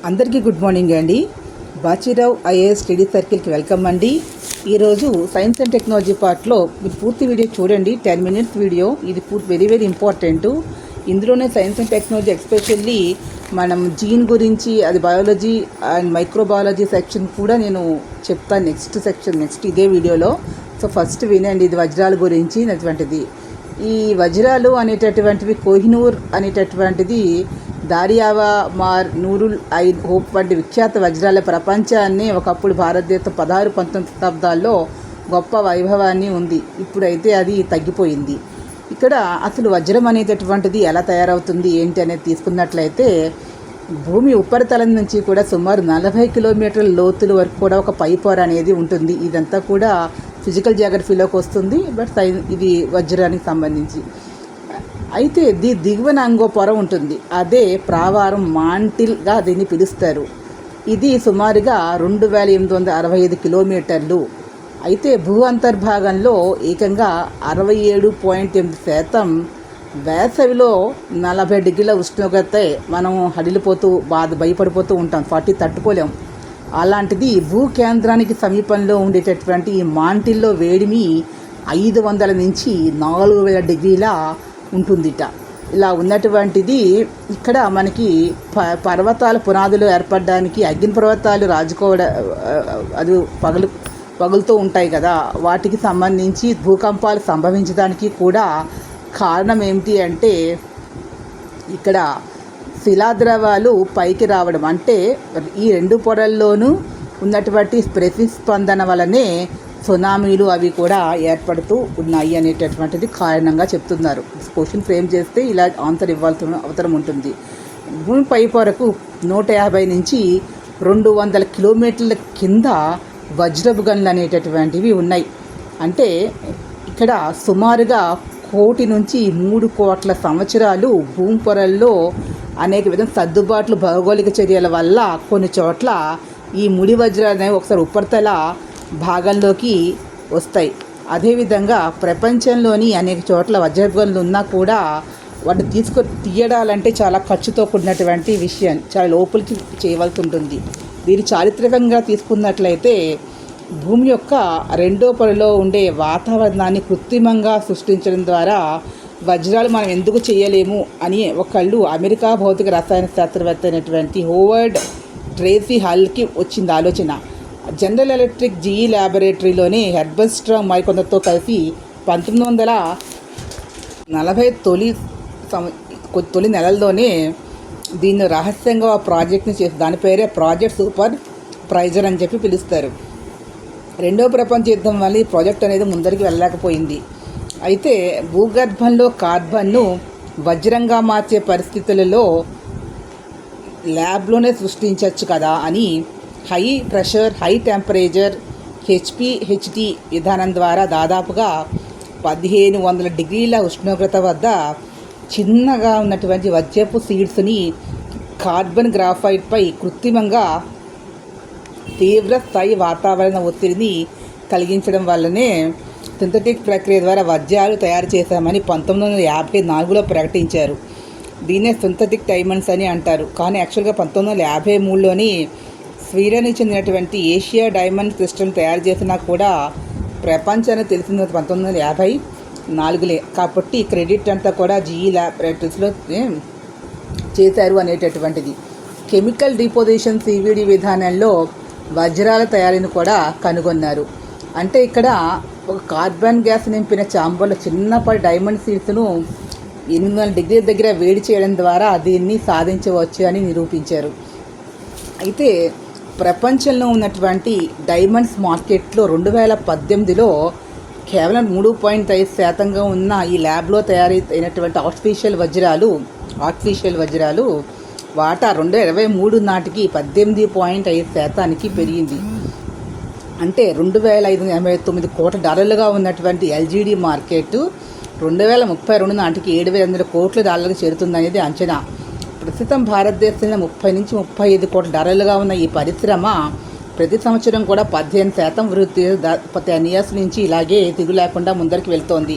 అందరికీ good morning అండి. బాచిరావు IAS study సర్కిల్కి welcome అండి. ఈరోజు సైన్స్ అండ్ టెక్నాలజీ పార్ట్లో మీరు పూర్తి వీడియో చూడండి. 10 minutes వీడియో. ఇది వెరీ వెరీ ఇంపార్టెంట్. ఇందులోనే సైన్స్ అండ్ టెక్నాలజీ ఎస్పెషల్లీ మనం జీన్ గురించి, అది బయాలజీ అండ్ మైక్రోబయాలజీ సెక్షన్ కూడా నేను చెప్తాను నెక్స్ట్ ఇదే వీడియోలో. సో ఫస్ట్ వినండి, ఇది వజ్రాల గురించి అటువంటిది. ఈ వజ్రాలు అనేటటువంటివి కోహినూర్ అనేటటువంటిది దారియావా మార్ నూరుల్ ఐన్ హోప్ వంటి విఖ్యాత వజ్రాల ప్రపంచాన్ని ఒకప్పుడు భారతదేశం 16-19 శతాబ్దాల్లో గొప్ప వైభవాన్ని ఉంది. ఇప్పుడైతే అది తగ్గిపోయింది. ఇక్కడ అసలు వజ్రం అనేటటువంటిది ఎలా తయారవుతుంది ఏంటి అనేది తీసుకున్నట్లయితే, భూమి ఉపరితలం నుంచి కూడా సుమారు 40 కిలోమీటర్ల లోతుల వరకు కూడా ఒక పై పొర అనేది ఉంటుంది. ఇదంతా కూడా ఫిజికల్ జాగ్రఫీలోకి వస్తుంది, బట్ ఇది వజ్రానికి సంబంధించి. అయితే దిగువన ఇంకో పొర ఉంటుంది, అదే ప్రావారం మాంటిల్గా దీన్ని పిలుస్తారు. ఇది సుమారుగా 2865 కిలోమీటర్లు. అయితే భూ అంతర్భాగంలో ఏకంగా 67.8% వేసవిలో 40 డిగ్రీల ఉష్ణోగ్రత మనం హడిలిపోతూ భయపడిపోతూ ఉంటాం, 40 తట్టుకోలేం. అలాంటిది భూ కేంద్రానికి సమీపంలో ఉండేటటువంటి ఈ మాంటిల్లో వేడిమి 500 నుంచి 4000 డిగ్రీల ఉంటుందిట. ఇలా ఉన్నటువంటిది ఇక్కడ మనకి పర్వతాల పునాదులు ఏర్పడడానికి, అగ్ని పర్వతాలు రాజుకోవడం, అది పగులుతూ ఉంటాయి కదా, వాటికి సంబంధించి భూకంపాలు సంభవించడానికి కూడా కారణం ఏమిటి అంటే, ఇక్కడ శిలాద్రవాలు పైకి రావడం, అంటే ఈ రెండు పొరల్లోనూ ఉన్నటువంటి ప్రతిస్పందన వలనే సునామీలు అవి కూడా ఏర్పడుతూ ఉన్నాయి అనేటటువంటిది కారణంగా చెప్తున్నారు. క్వశ్చన్ ఫ్రేమ్ చేస్తే ఇలా ఆన్సర్ ఇవ్వాల్సిన అవసరం ఉంటుంది. భూమి పై పొరకు 150 నుంచి 200 కిలోమీటర్ల కింద వజ్రపు గనులు అనేటటువంటివి ఉన్నాయి. అంటే ఇక్కడ సుమారుగా 1 కోటి నుంచి 3 కోట్ల సంవత్సరాలు భూమి పొరల్లో అనేక విధంగా సర్దుబాట్లు, భౌగోళిక చర్యల వల్ల కొన్ని చోట్ల ఈ ముడి వజ్రాలు అనేవి ఒకసారి ఉపరితల భాగంలోకి వస్తాయి. అదేవిధంగా ప్రపంచంలోని అనేక చోట్ల వజ్రపు గనులు ఉన్నా కూడా వాటిని తీయడాలంటే చాలా ఖర్చుతో కూడినటువంటి విషయం, చాలా లోపలికి చేయవలసి ఉంటుంది. దీన్ని చారిత్రకంగా తీసుకున్నట్లయితే భూమి యొక్క రెండో పొరలో ఉండే వాతావరణాన్ని కృత్రిమంగా సృష్టించడం ద్వారా వజ్రాలు మనం ఎందుకు చేయలేము అని ఒకళ్ళు అమెరికా భౌతిక రసాయన శాస్త్రవేత్త అయినటువంటి హోవర్డ్ ట్రేసీ హాల్కి వచ్చింది ఆలోచన. జనరల్ ఎలక్ట్రిక్ జీఈ ల్యాబొరేటరీలోని హెర్బర్ట్ స్ట్రాంగ్ మరికొందరితో కలిసి 1940 తొలి నెలల్లోనే దీన్ని రహస్యంగా ప్రాజెక్ట్ని చేసి, దాని పేరే ప్రాజెక్ట్ సూపర్ ప్రైజర్ అని చెప్పి పిలుస్తారు. రెండో ప్రపంచ యుద్ధం వల్ల ఈ ప్రాజెక్ట్ అనేది ముందరికి వెళ్ళలేకపోయింది. అయితే భూగర్భంలో కార్బన్ను వజ్రంగా మార్చే పరిస్థితులలో ల్యాబ్లోనే సృష్టించవచ్చు కదా అని high pressure, high temperature HPHT విధానం ద్వారా దాదాపుగా 1500 డిగ్రీల ఉష్ణోగ్రత వద్ద చిన్నగా ఉన్నటువంటి వజ్రపు సీడ్స్ని కార్బన్ గ్రాఫైట్పై కృత్రిమంగా తీవ్ర స్థాయి వాతావరణ ఒత్తిడిని కలిగించడం వల్లనే సింథటిక్ ప్రక్రియ ద్వారా వజ్రాలు తయారు చేశామని 1954లో ప్రకటించారు. దీన్నే సింథటిక్ డైమండ్స్ అని అంటారు. కానీ యాక్చువల్గా 1953లోని స్వీడన్కి చెందినటువంటి ఏషియా డైమండ్ క్రిస్టల్ తయారు చేసినా కూడా ప్రపంచానికి తెలిసింది 1954లే. కాబట్టి క్రెడిట్ అంతా కూడా జీఈ ల్యాబొరేటరీస్లో చేశారు అనేటటువంటిది. కెమికల్ డిపోజిషన్ CVD విధానంలో వజ్రాల తయారీని కూడా కనుగొన్నారు. అంటే ఇక్కడ ఒక కార్బన్ గ్యాస్ నింపిన చాంబర్లో చిన్నపాటి డైమండ్ సీడ్స్ను 800 డిగ్రీల దగ్గర వేడి చేయడం ద్వారా దీన్ని సాధించవచ్చు అని నిరూపించారు. అయితే ప్రపంచంలో ఉన్నటువంటి డైమండ్స్ మార్కెట్లో 2018లో కేవలం 3.5% ఉన్న ఈ ల్యాబ్లో తయారైనటువంటి ఆర్టిఫిషియల్ వజ్రాలు వాటా 2023 నాటికి 18.5% పెరిగింది. అంటే $2,589 కోట్ల ఉన్నటువంటి LGD మార్కెట్ 2032 నాటికి $7,200 కోట్ల చేరుతుందనేది అంచనా. ప్రస్తుతం భారతదేశంలో 30 నుంచి 35 కోట్ల ఉన్న ఈ పరిశ్రమ ప్రతి సంవత్సరం కూడా 15% వృద్ధి 10 years నుంచి ఇలాగే తిరుగు లేకుండా ముందరికి వెళ్తోంది.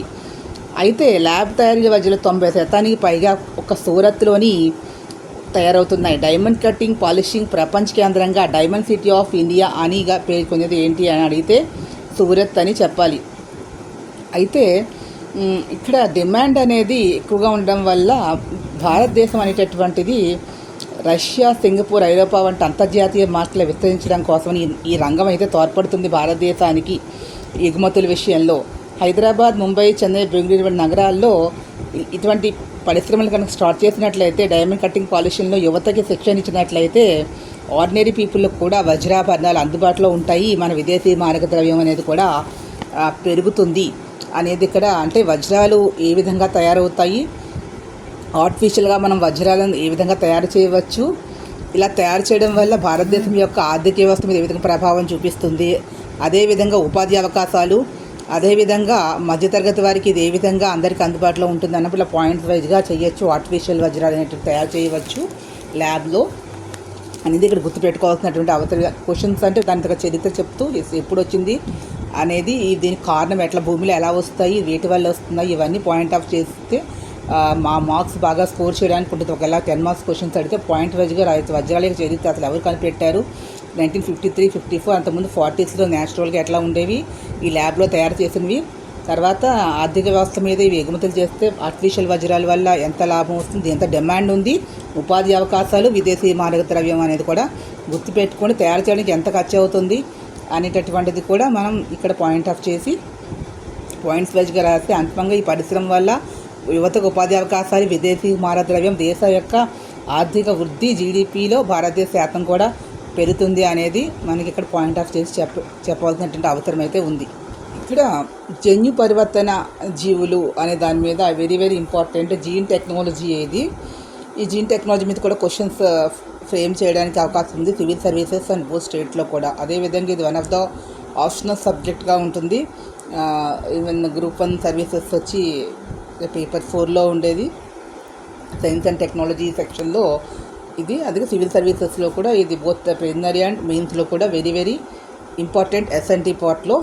అయితే ల్యాబ్ తయారీ వజ్రాలు 90% పైగా ఒక సూరత్లోని తయారవుతున్నాయి. డైమండ్ కటింగ్ పాలిషింగ్ ప్రపంచ కేంద్రంగా డైమండ్ సిటీ ఆఫ్ ఇండియా అనిగా పేర్కొనేది ఏంటి అని అడిగితే సూరత్ అని చెప్పాలి. అయితే ఇక్కడ డిమాండ్ అనేది ఎక్కువగా ఉండడం వల్ల భారతదేశం అనేటటువంటిది రష్యా, సింగపూర్, ఐరోపా వంటి అంతర్జాతీయ మార్కెట్లు విస్తరించడం కోసం ఈ రంగం అయితే తోడ్పడుతుంది భారతదేశానికి ఎగుమతుల విషయంలో. హైదరాబాద్, ముంబై, చెన్నై, బెంగళూరు వంటి నగరాల్లో ఇటువంటి పరిశ్రమలు కనుక స్టార్ట్ చేసినట్లయితే, డైమండ్ కటింగ్ పాలిషన్లో యువతకి శిక్షణ ఇచ్చినట్లయితే ఆర్డినరీ పీపుల్కి కూడా వజ్రాభరణాలు అందుబాటులో ఉంటాయి. మన విదేశీ మారక ద్రవ్యం అనేది కూడా పెరుగుతుంది అనేది ఇక్కడ. అంటే వజ్రాలు ఏ విధంగా తయారవుతాయి, ఆర్టిఫిషియల్గా మనం వజ్రాలను ఏ విధంగా తయారు చేయవచ్చు, ఇలా తయారు చేయడం వల్ల భారతదేశం యొక్క ఆర్థిక వ్యవస్థ మీద ఏ విధంగా ప్రభావం చూపిస్తుంది, అదేవిధంగా ఉపాధి అవకాశాలు, అదేవిధంగా మధ్యతరగతి వారికి ఇది ఏ విధంగా అందరికీ అందుబాటులో ఉంటుంది అన్నప్పుడు ఇలా పాయింట్స్ వైజ్గా చేయొచ్చు. ఆర్టిఫిషియల్ వజ్రాలు అనేటివి తయారు చేయవచ్చు ల్యాబ్లో అనేది ఇక్కడ గుర్తుపెట్టుకోవాల్సినటువంటి అవసరం. క్వశ్చన్స్ అంటే దాని చరిత్ర చెప్తూ ఎప్పుడు వచ్చింది అనేది, దీనికి కారణం ఎట్లా, భూమిలో ఎలా వస్తాయి, వేటి వల్ల వస్తున్నాయి, ఇవన్నీ పాయింట్ ఆఫ్ చేస్తే మా మార్క్స్ బాగా స్కోర్ చేయడానికి ఉంటుంది. ఒకవేళ 10 మార్క్స్ క్వశ్చన్స్ అడిగితే పాయింట్ వైజ్గా రాయొచ్చు. వజ్రాల యొక్క చరిత్ర అసలు ఎవరు కనిపెట్టారు, 1953, 54, అంతకుముందు 40స్లో న్యాచురల్గా ఎట్లా ఉండేవి, ఈ ల్యాబ్లో తయారు చేసినవి, తర్వాత ఆర్థిక వ్యవస్థ మీద ఇవి ఎగుమతులు చేస్తే ఆర్టిఫిషియల్ వజ్రాల వల్ల ఎంత లాభం వస్తుంది, ఎంత డిమాండ్ ఉంది, ఉపాధి అవకాశాలు, విదేశీ మారక ద్రవ్యం అనేది కూడా గుర్తుపెట్టుకొని తయారు చేయడానికి ఎంత ఖర్చు అవుతుంది అనేటటువంటిది కూడా మనం ఇక్కడ పాయింట్ ఆఫ్ చేసి పాయింట్స్ వైజ్గా రాస్తే అంతిమంగా ఈ పరిశ్రమ వల్ల యువతకు ఉపాధి అవకాశాలు, విదేశీ మారక ద్రవ్యం, దేశ యొక్క ఆర్థిక వృద్ధి, జీడిపిలో భారతదేశ శాతం కూడా పెరుగుతుంది అనేది మనకి ఇక్కడ పాయింట్ ఆఫ్ చేసి చెప్పవలసినటువంటి అవసరం అయితే ఉంది. ఇక్కడ జన్యు పరివర్తన జీవులు అనే దాని మీద very very important gene technology ఏది, ఈ జీన్ టెక్నాలజీ మీద కూడా క్వశ్చన్స్ ఫ్రేమ్ చేయడానికి అవకాశం ఉంది సివిల్ సర్వీసెస్ అండ్ బోత్ స్టేట్లో కూడా. అదేవిధంగా ఇది వన్ ఆఫ్ ద ఆప్షనల్ సబ్జెక్ట్గా ఉంటుంది. ఈవెన్ గ్రూప్ 1 సర్వీసెస్ వచ్చి పేపర్ 4లో ఉండేది, సైన్స్ అండ్ టెక్నాలజీ సెక్షన్లో ఇది. అదే సివిల్ సర్వీసెస్లో కూడా ఇది బోత్ ప్రిలిమినరీ అండ్ మెయిన్స్లో కూడా వెరీ వెరీ ఇంపార్టెంట్. ఎస్ఎన్టీ పార్ట్లో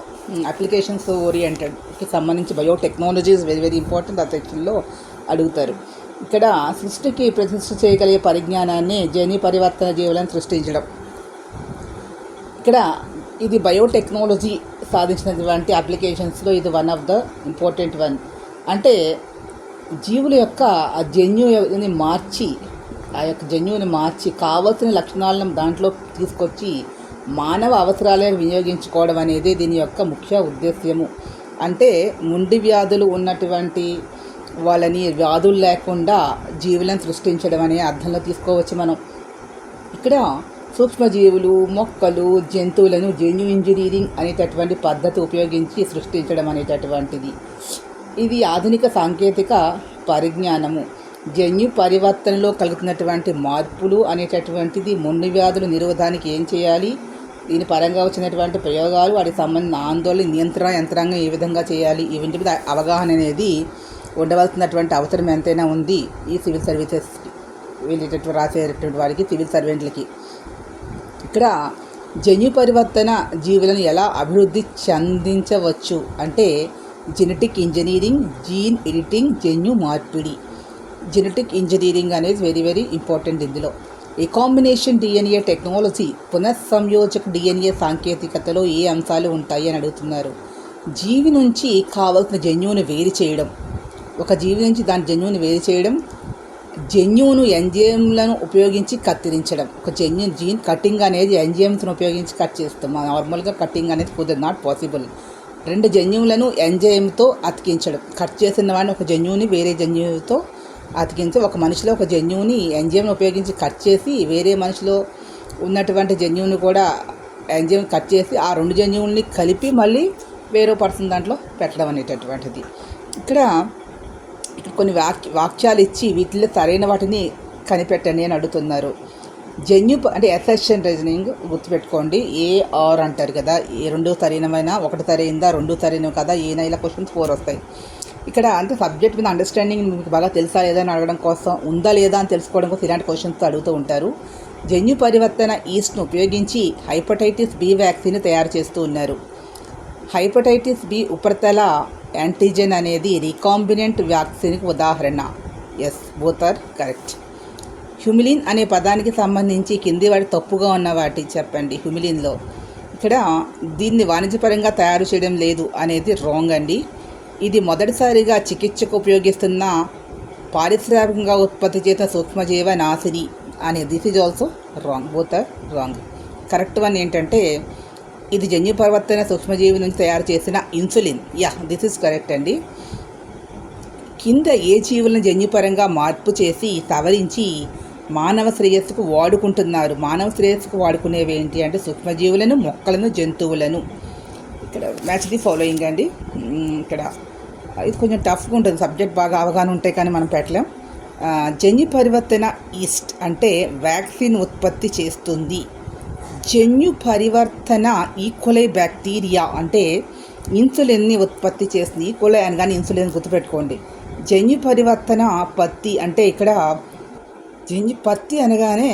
అప్లికేషన్స్ ఓరియంటెడ్కి సంబంధించి బయోటెక్నాలజీస్ వెరీ వెరీ ఇంపార్టెంట్, ఆ సెక్షన్లో అడుగుతారు. ఇక్కడ సృష్టికి ప్రతిష్ఠ చేయగలిగే పరిజ్ఞానాన్ని జన్యు పరివర్తన జీవులను సృష్టించడం. ఇక్కడ ఇది బయోటెక్నాలజీ సాధించినటువంటి అప్లికేషన్స్లో ఇది one of the important one. అంటే జీవుల యొక్క ఆ జన్యుని మార్చి కావలసిన లక్షణాలను దాంట్లో తీసుకొచ్చి మానవ అవసరాలను వినియోగించుకోవడం అనేది దీని యొక్క ముఖ్య ఉద్దేశ్యము. అంటే ముండి వ్యాధులు ఉన్నటువంటి వాళ్ళని వ్యాధులు లేకుండా జీవులను సృష్టించడం అనే అర్థంలో తీసుకోవచ్చు మనం. ఇక్కడ సూక్ష్మజీవులు, మొక్కలు, జంతువులను జన్యు ఇంజనీరింగ్ అనేటటువంటి పద్ధతి ఉపయోగించి సృష్టించడం అనేటటువంటిది ఇది ఆధునిక సాంకేతిక పరిజ్ఞానము. జన్యు పరివర్తనలో కలుగుతున్నటువంటి మార్పులు అనేటటువంటిది మొండి వ్యాధులు నిరోధానికి ఏం చేయాలి, దీని పరంగా వచ్చినటువంటి ప్రయోగాలు, వాటికి సంబంధించిన ఆందోళన, నియంత్రణ యంత్రాంగం ఏ విధంగా చేయాలి, ఇవింటి మీద అవగాహన అనేది ఉండవలసినటువంటి అవసరం ఎంతైనా ఉంది ఈ సివిల్ సర్వీసెస్ వెళ్ళేటటువంటి రాసేటటువంటి వారికి, సివిల్ సర్వెంట్లకి. ఇక్కడ జన్యు పరివర్తన జీవులను ఎలా అభివృద్ధి చెందించవచ్చు అంటే జెనెటిక్ ఇంజనీరింగ్, జీన్ ఎడిటింగ్, జన్యు మార్పిడి. జెనెటిక్ ఇంజనీరింగ్ అనేది వెరీ వెరీ ఇంపార్టెంట్ ఇందులో. రికాంబినేషన్ డిఎన్ఏ టెక్నాలజీ, పునఃసంయోజక డిఎన్ఏ సాంకేతికతలో ఏ అంశాలు ఉంటాయి అని అడుగుతున్నారు. జీవి నుంచి కావలసిన జన్యువును వేరు చేయడం, ఒక జీవి నుంచి దాని జన్యువును వేరు చేయడం, జన్యువును ఎంజైమ్లను ఉపయోగించి కత్తిరించడం. ఒక జీన్ కటింగ్ అనేది ఎంజైమ్స్ను ఉపయోగించి కట్ చేస్తాం. నార్మల్గా కటింగ్ అనేది కుదరదు, నాట్ పాసిబుల్. 2 జన్యువులను ఎంజైమ్తో అతికించడం, కట్ చేసిన వాడిని ఒక జన్యువుని వేరే జన్యువుతో అతికించి, ఒక మనిషిలో ఒక జన్యువుని ఎంజైమ్ను ఉపయోగించి కట్ చేసి వేరే మనిషిలో ఉన్నటువంటి జన్యువుని కూడా ఎంజైమ్ కట్ చేసి ఆ 2 జన్యువుల్ని కలిపి మళ్ళీ వేరే పర్సన్ దాంట్లో పెట్టడం అనేటటువంటిది. ఇక్కడ కొన్ని వాక్యాలు ఇచ్చి వీటిలో సరైన వాటిని కనిపెట్టండి అని అడుగుతున్నారు. జన్యు అంటే అసెర్షన్ రీజనింగ్ గుర్తుపెట్టుకోండి. AR అంటారు కదా, ఏ 2 సరైనమైనా, 1 సరైందా, 2 సరైనవి కదా, ఏనా, ఇలా క్వశ్చన్స్ 4 వస్తాయి. ఇక్కడ అంటే సబ్జెక్ట్ మీద అండర్స్టాండింగ్ మీకు బాగా తెలుసా లేదా అని అడగడం కోసం, ఉందా లేదా అని తెలుసుకోవడం కోసం ఇలాంటి క్వశ్చన్స్ అడుగుతూ ఉంటారు. జన్యు పరివర్తన ఈస్ట్ను ఉపయోగించి హెపటైటిస్ B వ్యాక్సిన్ తయారు చేస్తూ ఉన్నారు. హెపటైటిస్ B ఉపరితల యాంటీజెన్ అనేది రీకాంబినెంట్ వ్యాక్సిన్కి ఉదాహరణ. Yes, both are correct. Humulin అనే పదానికి సంబంధించి కింది వాటి తప్పుగా ఉన్న వాటి చెప్పండి. హ్యూమిలిన్లో ఇక్కడ దీన్ని వాణిజ్యపరంగా తయారు చేయడం లేదు అనేది రాంగ్ అండి. ఇది మొదటిసారిగా చికిత్సకు ఉపయోగిస్తున్న పారిశ్రామికంగా ఉత్పత్తి చేసిన సూక్ష్మజీవ నాశిని అనేది this is also wrong. Both are wrong. Correct one ఏంటంటే ఇది జన్యు పరివర్తన సూక్ష్మజీవి నుంచి తయారు చేసిన ఇన్సులిన్. దిస్ ఈజ్ కరెక్ట్ అండి. కింద ఏ జీవులను జన్యుపరంగా మార్పు చేసి సవరించి మానవ శ్రేయస్సుకు వాడుకుంటున్నారు? మానవ శ్రేయస్సుకు వాడుకునేవి ఏంటి అంటే సూక్ష్మజీవులను, మొక్కలను, జంతువులను. ఇక్కడ మ్యాచ్ ది ఫాలోయింగ్ అండి. ఇక్కడ ఇది కొంచెం టఫ్గా ఉంటుంది, సబ్జెక్ట్ బాగా అవగాహన ఉంటే కానీ మనం పెట్టలేం. జన్యు పరివర్తన ఈస్ట్ అంటే వ్యాక్సిన్ ఉత్పత్తి చేస్తుంది. జన్యు పరివర్తన ఈక్వలై బ్యాక్టీరియా అంటే ఇన్సులిన్ని ఉత్పత్తి చేస్తుంది. ఈక్వలై అనగానే ఇన్సులిన్ గుర్తుపెట్టుకోండి. జన్యు పరివర్తన పత్తి అంటే ఇక్కడ జన్యు పత్తి అనగానే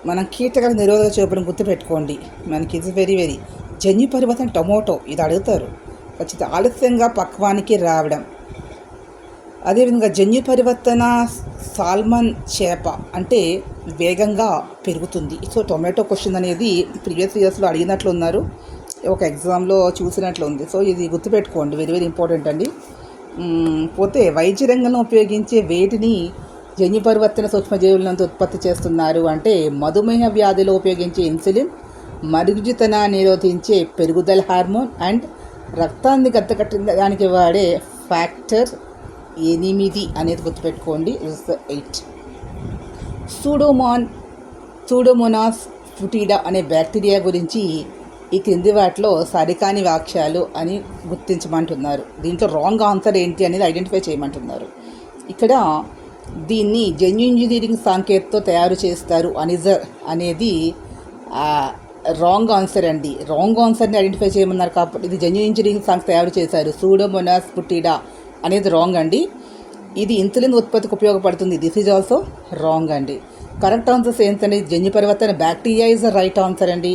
మనం కీటకాల నిరోధక చూపడం గుర్తుపెట్టుకోండి. మనకి ఇది వెరీ జన్యు పరివర్తన టొమాటో ఇది అడుగుతారు. ఖచ్చితంగా ఆలస్యంగా పక్వానికి రావడం. అదేవిధంగా జన్యు పరివర్తన సాల్మన్ చేప అంటే వేగంగా పెరుగుతుంది. సో టొమాటో క్వశ్చన్ అనేది ప్రీవియస్ ఇయర్స్లో అడిగినట్లు ఉన్నారు, ఒక ఎగ్జామ్లో చూసినట్లు ఉంది. సో ఇది గుర్తుపెట్టుకోండి, వెరీ ఇంపార్టెంట్ అండి. పోతే వైద్య రంగంలో ఉపయోగించే వేటిని జన్యు పరివర్తన సూక్ష్మజీవులను ఉత్పత్తి చేస్తున్నారు అంటే మధుమేహ వ్యాధిలో ఉపయోగించే ఇన్సులిన్, మరుగుజ్జుతనాన్ని నిరోధించే పెరుగుదల హార్మోన్ అండ్ రక్తాన్ని గద్దకట్టడానికి వాడే ఫ్యాక్టర్ 8 అనేది గుర్తుపెట్టుకోండి. ఇస్ 8. సూడోమోనాస్ ఫుటిడా అనే బ్యాక్టీరియా గురించి ఈ క్రింది వాటిలో సరికాని వాక్యాలు అని గుర్తించమంటున్నారు. దీంట్లో రాంగ్ ఆన్సర్ ఏంటి అనేది ఐడెంటిఫై చేయమంటున్నారు. ఇక్కడ దీన్ని జన్యు ఇంజనీరింగ్ సాంకేతికతో తయారు చేస్తారు అనిజర్ అనేది రాంగ్ ఆన్సర్ అండి. రాంగ్ ఆన్సర్ని ఐడెంటిఫై చేయమన్నారు కాబట్టి ఇది జన్యు ఇంజనీరింగ్ సాంకేతిక తయారు చేశారు. సూడోమోనాస్ ఫుటిడా అనేది రాంగ్ అండి. ఇది ఇన్సులిన్ ఉత్పత్తికి ఉపయోగపడుతుంది. దిస్ ఈజ్ ఆల్సో రాంగ్ అండి. కరెక్ట్ ఆన్సర్స్ ఏంటంటే జన్యు పరివర్తన bacteria is the right answer అండి.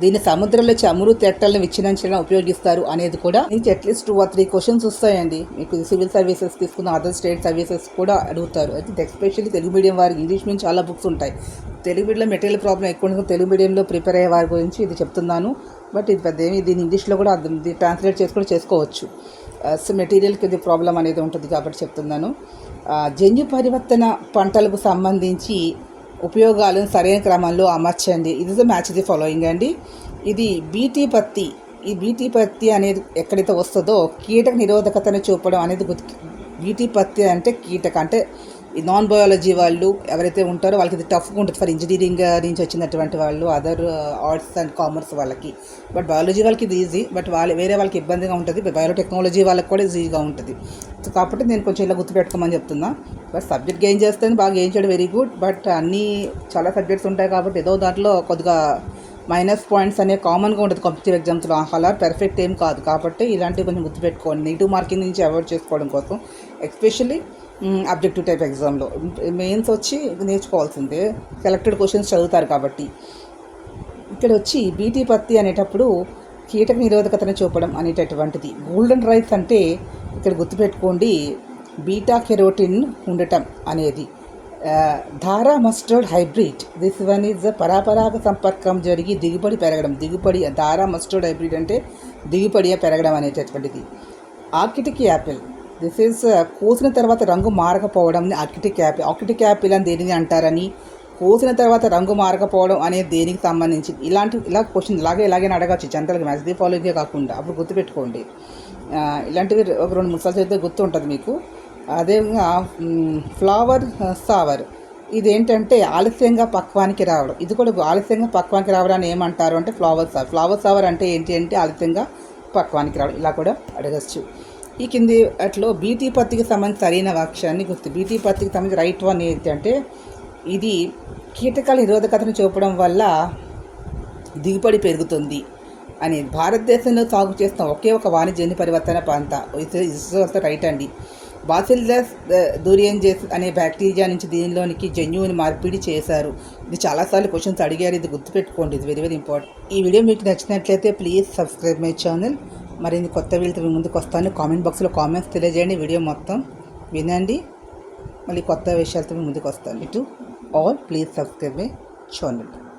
దీన్ని సముద్రంలో చమురు తెట్టలను విచ్ఛిన్నం ఉపయోగిస్తారు అనేది కూడా నుంచి అట్లీస్ట్ 2 or 3 క్వశ్చన్స్ వస్తాయండి. మీకు సివిల్ సర్వీసెస్ తీసుకున్న అదర్ స్టేట్ సర్వీసెస్ కూడా అడుగుతారు. అయితే ఎస్పెషల్లీ తెలుగు మీడియం వారికి ఇంగ్లీష్ మీడియం చాలా బుక్స్ ఉంటాయి. తెలుగు మీడియంలో మెటీరియల్ ప్రాబ్లం ఎక్కువ ఉంటుంది. తెలుగు మీడియంలో ప్రిపేర్ అయ్యే వారి గురించి ఇది చెప్తున్నాను. బట్ ఇది పెద్ద ఏమి దీన్ని ఇంగ్లీష్లో కూడా ట్రాన్స్లేట్ చేసుకోవచ్చు. సో మెటీరియల్కి ఇది ప్రాబ్లం అనేది ఉంటుంది కాబట్టి చెప్తున్నాను. జన్యు పరివర్తన పంటలకు సంబంధించి ఉపయోగాలను సరైన క్రమంలో అమర్చండి. ఇది మ్యాచ్ ది ఫాలోయింగ్ అండి. ఇది బీటీ పత్తి. ఈ బీటీ పత్తి అనేది ఎక్కడైతే వస్తుందో కీటక నిరోధకతను చూపడం అనేది బీటీ పత్తి అంటే కీటక అంటే ఈ నాన్ బయాలజీ వాళ్ళు ఎవరైతే ఉంటారో వాళ్ళకి ఇది టఫ్గా ఉంటుంది. ఫర్ ఇంజనీరింగ్ నుంచి వచ్చినటువంటి వాళ్ళు, అదర్ ఆర్ట్స్ అండ్ కామర్స్ వాళ్ళకి. బట్ బయాలజీ వాళ్ళకి ఇది ఈజీ, బట్ వేరే వాళ్ళకి ఇబ్బందిగా ఉంటుంది. బయోటెక్నాలజీ వాళ్ళకి కూడా ఈజీగా ఉంటుంది. సో కాబట్టి నేను కొంచెం ఇలా గుర్తుపెట్టుకోమని చెప్తున్నా. బట్ సబ్జెక్ట్ గెయిన్ చేస్తే బాగా గెయిన్ చేయడం వెరీ గుడ్. బట్ అన్నీ చాలా సబ్జెక్ట్స్ ఉంటాయి కాబట్టి ఏదో దాంట్లో కొద్దిగా మైనస్ పాయింట్స్ అనేవి కామన్గా ఉంటుంది కాంపిటేటివ్ ఎగ్జామ్స్లో. అలా పర్ఫెక్ట్ ఏం కాదు కాబట్టి ఇలాంటివి కొంచెం గుర్తుపెట్టుకోండి. నెగిటివ్ మార్కింగ్ నుంచి అవాయిడ్ చేసుకోవడం కోసం. ఎస్పెషల్లీ అబ్జెక్టివ్ టైప్ ఎగ్జామ్లో మెయిన్స్ వచ్చి నేర్చుకోవాల్సిందే, సెలెక్టెడ్ క్వశ్చన్స్ చదువుతారు కాబట్టి. ఇక్కడ వచ్చి బీటీ పత్తి అనేటప్పుడు కీటక నిరోధకతను చూపడం అనేటటువంటిది. గోల్డెన్ రైస్ అంటే ఇక్కడ గుర్తుపెట్టుకోండి బీటా కెరోటిన్ ఉండటం అనేది. Dhara mustard hybrid, this one is పరాపరాగ సంపర్కం జరిగి దిగుబడి పెరగడం. ధారా మస్టర్డ్ హైబ్రిడ్ అంటే దిగుబడి పెరగడం అనేటటువంటిది. ఆర్కిటిక్ యాపిల్, దిస్ ఈజ్ కోసిన తర్వాత రంగు మారకపోవడం ఆర్కిటిక్ యాపిల్ అని దేనిని అంటారని, కోసిన తర్వాత రంగు మారకపోవడం అనేది దేనికి సంబంధించి ఇలా క్వశ్చన్ ఇలాగైనా అడగచ్చు జనరల్గా మ్యాథ్స్ ది ఫాలోయింగే కాకుండా. అప్పుడు గుర్తుపెట్టుకోండి. ఇలాంటివి ఒక 2-3 సార్లు చదివితే గుర్తు ఉంటుంది మీకు. అదేవిధంగా ఫ్లవర్ సావర్, ఇదేంటంటే ఆలస్యంగా పక్వానికి రావడం. ఇది కూడా ఆలస్యంగా పక్వానికి రావడాన్ని ఏమంటారు అంటే ఫ్లవర్ సావర్ అంటే ఏంటి అంటే ఆలస్యంగా పక్వానికి రావడం. ఇలా కూడా అడగచ్చు. ఈ కింది అట్లో బీటీ పత్తికి సంబంధించి సరైన వాక్యాన్ని బీటీ పత్తికి సంబంధించి రైట్ వన్ ఏంటంటే ఇది కీటకాల నిరోధకతను చూపడం వల్ల దిగుబడి పెరుగుతుంది అనేది. భారతదేశంలో సాగు చేస్తున్న ఒకే ఒక వాణిజ్య పరివర్తన పంట ఇస్ రైట్ అండి. బాసిల్లస్ దురియంజెస్ అనే బ్యాక్టీరియా నుంచి దీనిలోనికి జన్యువుని మార్పిడి చేశారు. ఇది చాలాసార్లు క్వశ్చన్స్ అడిగారు, ఇది గుర్తుపెట్టుకోండి. ఇది వెరీ ఇంపార్టెంట్. ఈ వీడియో మీకు నచ్చినట్లయితే ప్లీజ్ సబ్స్క్రైబ్ మై ఛానల్. మరిన్ని కొత్త వీడియోతో మీ ముందుకు వస్తాను. కామెంట్ బాక్స్లో కామెంట్స్ తెలియజేయండి. వీడియో మొత్తం వినండి. మళ్ళీ కొత్త విషయాలతో మీ ముందుకు వస్తాను. ఇటు or please subscribe my channel.